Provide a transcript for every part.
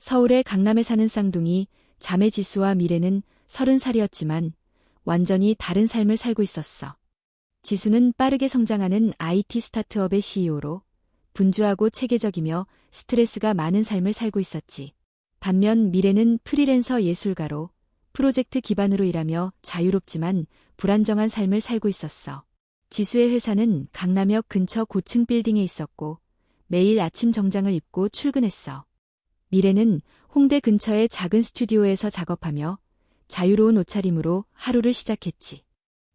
서울의 강남에 사는 쌍둥이 자매 지수와 미래는 30살이었지만 완전히 다른 삶을 살고 있었어. 지수는 빠르게 성장하는 IT 스타트업의 CEO로 분주하고 체계적이며 스트레스가 많은 삶을 살고 있었지. 반면 미래는 프리랜서 예술가로 프로젝트 기반으로 일하며 자유롭지만 불안정한 삶을 살고 있었어. 지수의 회사는 강남역 근처 고층 빌딩에 있었고 매일 아침 정장을 입고 출근했어. 미래는 홍대 근처의 작은 스튜디오에서 작업하며 자유로운 옷차림으로 하루를 시작했지.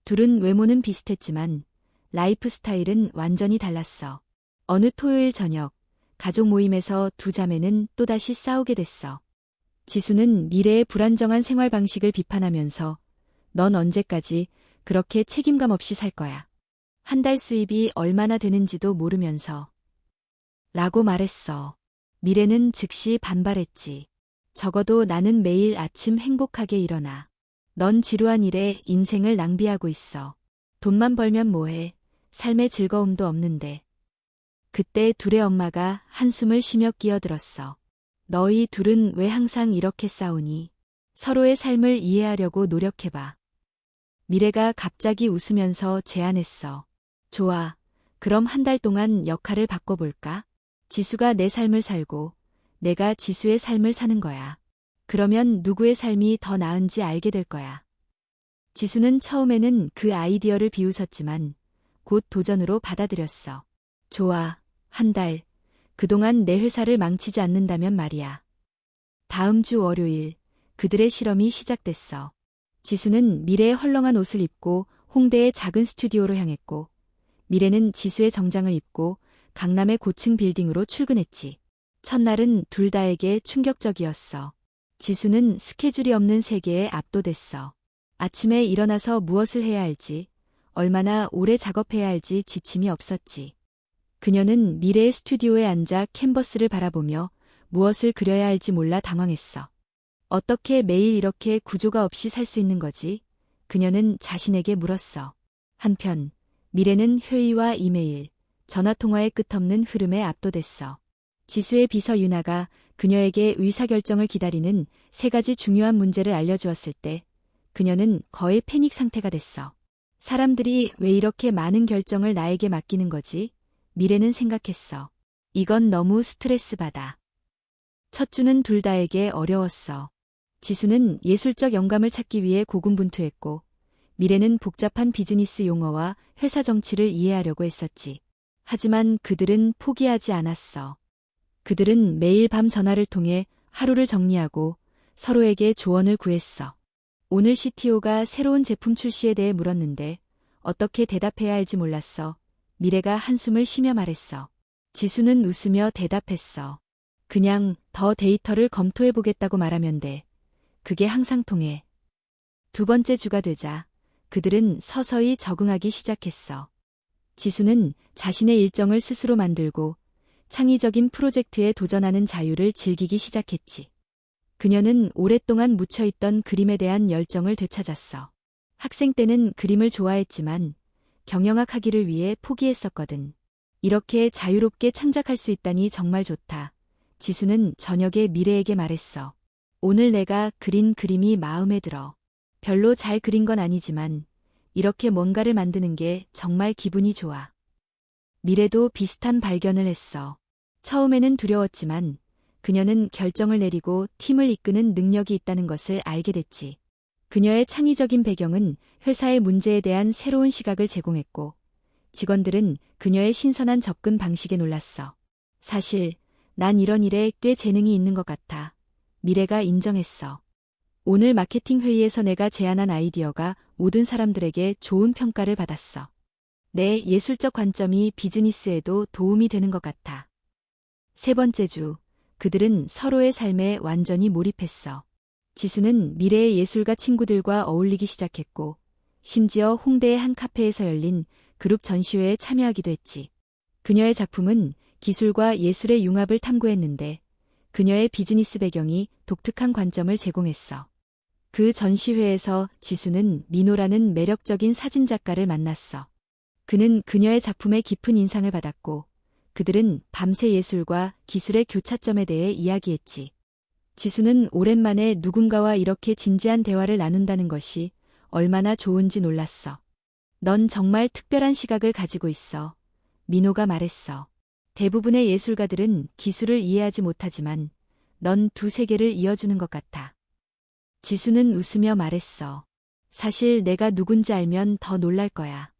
둘은 외모는 비슷했지만 라이프 스타일은 완전히 달랐어. 어느 토요일 저녁, 가족 모임에서 두 자매는 또다시 싸우게 됐어. 지수는 미래의 불안정한 생활 방식을 비판하면서 넌 언제까지 그렇게 책임감 없이 살 거야. 한 달 수입이 얼마나 되는지도 모르면서 라고 말했어. 미래는 즉시 반발했지. 적어도 나는 매일 아침 행복하게 일어나. 넌 지루한 일에 인생을 낭비하고 있어. 돈만 벌면 뭐해. 삶의 즐거움도 없는데. 그때 둘의 엄마가 한숨을 쉬며 끼어들었어. 너희 둘은 왜 항상 이렇게 싸우니? 서로의 삶을 이해하려고 노력해봐. 미래가 갑자기 웃으면서 제안했어. 좋아. 그럼 한 달 동안 역할을 바꿔볼까? 지수가 내 삶을 살고 내가 지수의 삶을 사는 거야. 그러면 누구의 삶이 더 나은지 알게 될 거야. 지수는 처음에는 그 아이디어를 비웃었지만 곧 도전으로 받아들였어. 좋아. 한 달. 그동안 내 회사를 망치지 않는다면 말이야. 다음 주 월요일, 그들의 실험이 시작됐어. 지수는 미래의 헐렁한 옷을 입고 홍대의 작은 스튜디오로 향했고, 미래는 지수의 정장을 입고 강남의 고층 빌딩으로 출근했지. 첫날은 둘 다에게 충격적이었어. 지수는 스케줄이 없는 세계에 압도됐어. 아침에 일어나서 무엇을 해야 할지, 얼마나 오래 작업해야 할지 지침이 없었지. 그녀는 미래의 스튜디오에 앉아 캔버스를 바라보며 무엇을 그려야 할지 몰라 당황했어. 어떻게 매일 이렇게 구조가 없이 살 수 있는 거지? 그녀는 자신에게 물었어. 한편 미래는 회의와 이메일, 전화통화의 끝없는 흐름에 압도됐어. 지수의 비서 유나가 그녀에게 의사결정을 기다리는 3가지 중요한 문제를 알려주었을 때 그녀는 거의 패닉 상태가 됐어. 사람들이 왜 이렇게 많은 결정을 나에게 맡기는 거지? 미래는 생각했어. 이건 너무 스트레스 받아. 첫 주는 둘 다에게 어려웠어. 지수는 예술적 영감을 찾기 위해 고군분투했고 미래는 복잡한 비즈니스 용어와 회사 정치를 이해하려고 했었지. 하지만 그들은 포기하지 않았어. 그들은 매일 밤 전화를 통해 하루를 정리하고 서로에게 조언을 구했어. 오늘 CTO가 새로운 제품 출시에 대해 물었는데 어떻게 대답해야 할지 몰랐어. 미래가 한숨을 쉬며 말했어. 지수는 웃으며 대답했어. 그냥 더 데이터를 검토해보겠다고 말하면 돼. 그게 항상 통해. 두 번째 주가 되자 그들은 서서히 적응하기 시작했어. 지수는 자신의 일정을 스스로 만들고 창의적인 프로젝트에 도전하는 자유를 즐기기 시작했지. 그녀는 오랫동안 묻혀있던 그림에 대한 열정을 되찾았어. 학생 때는 그림을 좋아했지만 경영학 학위를 위해 포기했었거든. 이렇게 자유롭게 창작할 수 있다니 정말 좋다. 지수는 저녁에 미래에게 말했어. 오늘 내가 그린 그림이 마음에 들어. 별로 잘 그린 건 아니지만 이렇게 뭔가를 만드는 게 정말 기분이 좋아. 미래도 비슷한 발견을 했어. 처음에는 두려웠지만 그녀는 결정을 내리고 팀을 이끄는 능력이 있다는 것을 알게 됐지. 그녀의 창의적인 배경은 회사의 문제에 대한 새로운 시각을 제공했고 직원들은 그녀의 신선한 접근 방식에 놀랐어. 사실 난 이런 일에 꽤 재능이 있는 것 같아. 미래가 인정했어. 오늘 마케팅 회의에서 내가 제안한 아이디어가 모든 사람들에게 좋은 평가를 받았어. 내 예술적 관점이 비즈니스에도 도움이 되는 것 같아. 세 번째 주, 그들은 서로의 삶에 완전히 몰입했어. 지수는 미래의 예술가 친구들과 어울리기 시작했고 심지어 홍대의 한 카페에서 열린 그룹 전시회에 참여하기도 했지. 그녀의 작품은 기술과 예술의 융합을 탐구했는데 그녀의 비즈니스 배경이 독특한 관점을 제공했어. 그 전시회에서 지수는 민호라는 매력적인 사진작가를 만났어. 그는 그녀의 작품에 깊은 인상을 받았고 그들은 밤새 예술과 기술의 교차점에 대해 이야기했지. 지수는 오랜만에 누군가와 이렇게 진지한 대화를 나눈다는 것이 얼마나 좋은지 놀랐어. 넌 정말 특별한 시각을 가지고 있어. 민호가 말했어. 대부분의 예술가들은 기술을 이해하지 못하지만 넌 두 세계를 이어주는 것 같아. 지수는 웃으며 말했어. 사실 내가 누군지 알면 더 놀랄 거야.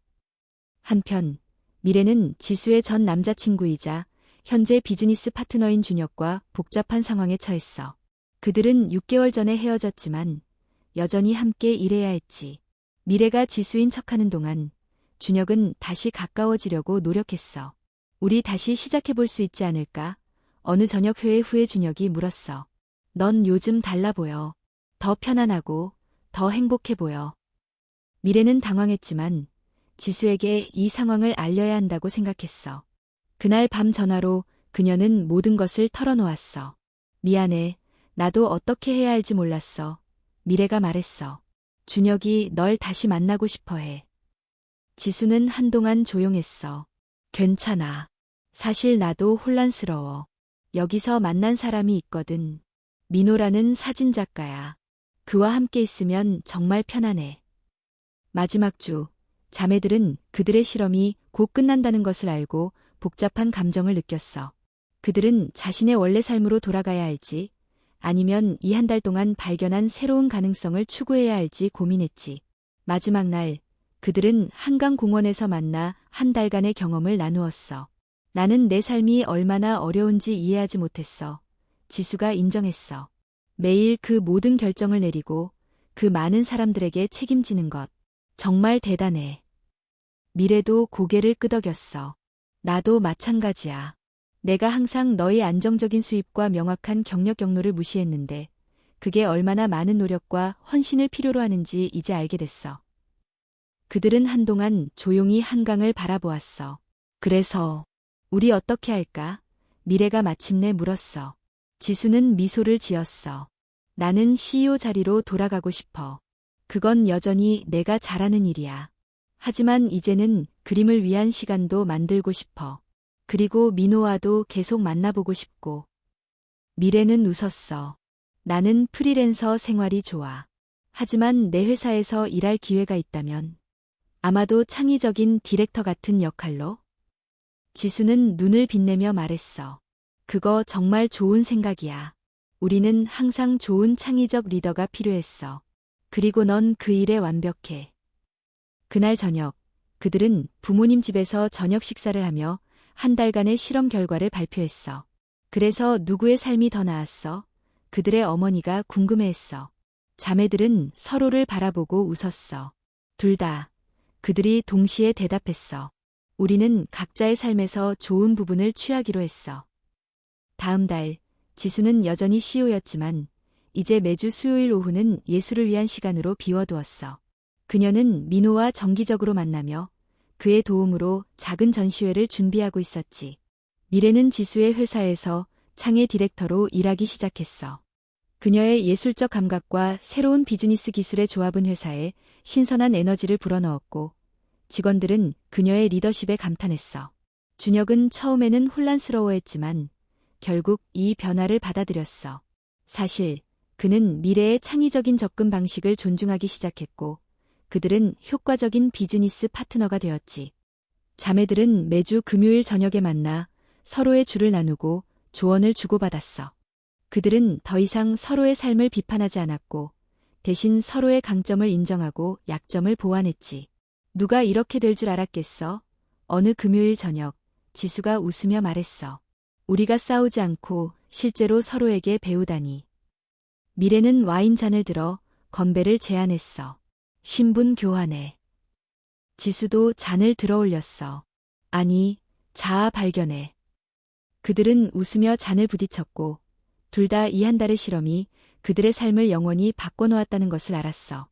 한편 미래는 지수의 전 남자친구이자 현재 비즈니스 파트너인 준혁과 복잡한 상황에 처했어. 그들은 6개월 전에 헤어졌지만 여전히 함께 일해야 했지. 미래가 지수인 척하는 동안 준혁은 다시 가까워지려고 노력했어. 우리 다시 시작해볼 수 있지 않을까? 어느 저녁 회의 후에 준혁이 물었어. 넌 요즘 달라 보여. 더 편안하고 더 행복해 보여. 미래는 당황했지만 지수에게 이 상황을 알려야 한다고 생각했어. 그날 밤 전화로 그녀는 모든 것을 털어놓았어. 미안해. 나도 어떻게 해야 할지 몰랐어. 미래가 말했어. 준혁이 널 다시 만나고 싶어 해. 지수는 한동안 조용했어. 괜찮아. 사실 나도 혼란스러워. 여기서 만난 사람이 있거든. 민호라는 사진작가야. 그와 함께 있으면 정말 편안해. 마지막 주, 자매들은 그들의 실험이 곧 끝난다는 것을 알고 복잡한 감정을 느꼈어. 그들은 자신의 원래 삶으로 돌아가야 할지, 아니면 이 한 달 동안 발견한 새로운 가능성을 추구해야 할지 고민했지. 마지막 날, 그들은 한강공원에서 만나 한 달간의 경험을 나누었어. 나는 내 삶이 얼마나 어려운지 이해하지 못했어. 지수가 인정했어. 매일 그 모든 결정을 내리고 그 많은 사람들에게 책임지는 것. 정말 대단해. 미래도 고개를 끄덕였어. 나도 마찬가지야. 내가 항상 너의 안정적인 수입과 명확한 경력 경로를 무시했는데 그게 얼마나 많은 노력과 헌신을 필요로 하는지 이제 알게 됐어. 그들은 한동안 조용히 한강을 바라보았어. 그래서 우리 어떻게 할까? 미래가 마침내 물었어. 지수는 미소를 지었어. 나는 CEO 자리로 돌아가고 싶어. 그건 여전히 내가 잘하는 일이야. 하지만 이제는 그림을 위한 시간도 만들고 싶어. 그리고 민호와도 계속 만나보고 싶고. 미래는 웃었어. 나는 프리랜서 생활이 좋아. 하지만 내 회사에서 일할 기회가 있다면 아마도 창의적인 디렉터 같은 역할로? 지수는 눈을 빛내며 말했어. 그거 정말 좋은 생각이야. 우리는 항상 좋은 창의적 리더가 필요했어. 그리고 넌 그 일에 완벽해. 그날 저녁, 그들은 부모님 집에서 저녁 식사를 하며 한 달간의 실험 결과를 발표했어. 그래서 누구의 삶이 더 나았어? 그들의 어머니가 궁금해했어. 자매들은 서로를 바라보고 웃었어. 둘 다. 그들이 동시에 대답했어. 우리는 각자의 삶에서 좋은 부분을 취하기로 했어. 다음 달, 지수는 여전히 CEO였지만 이제 매주 수요일 오후는 예술을 위한 시간으로 비워두었어. 그녀는 민호와 정기적으로 만나며 그의 도움으로 작은 전시회를 준비하고 있었지. 미래는 지수의 회사에서 창의 디렉터로 일하기 시작했어. 그녀의 예술적 감각과 새로운 비즈니스 기술의 조합은 회사에 신선한 에너지를 불어넣었고 직원들은 그녀의 리더십에 감탄했어. 준혁은 처음에는 혼란스러워했지만 결국 이 변화를 받아들였어. 사실 그는 미래의 창의적인 접근 방식을 존중하기 시작했고 그들은 효과적인 비즈니스 파트너가 되었지. 자매들은 매주 금요일 저녁에 만나 서로의 주를 나누고 조언을 주고받았어. 그들은 더 이상 서로의 삶을 비판하지 않았고 대신 서로의 강점을 인정하고 약점을 보완했지. 누가 이렇게 될 줄 알았겠어? 어느 금요일 저녁, 지수가 웃으며 말했어. 우리가 싸우지 않고 실제로 서로에게 배우다니. 미래는 와인잔을 들어 건배를 제안했어. 신분 교환해. 지수도 잔을 들어 올렸어. 아니, 자아 발견해. 그들은 웃으며 잔을 부딪혔고 둘 다 이 한 달의 실험이 그들의 삶을 영원히 바꿔놓았다는 것을 알았어.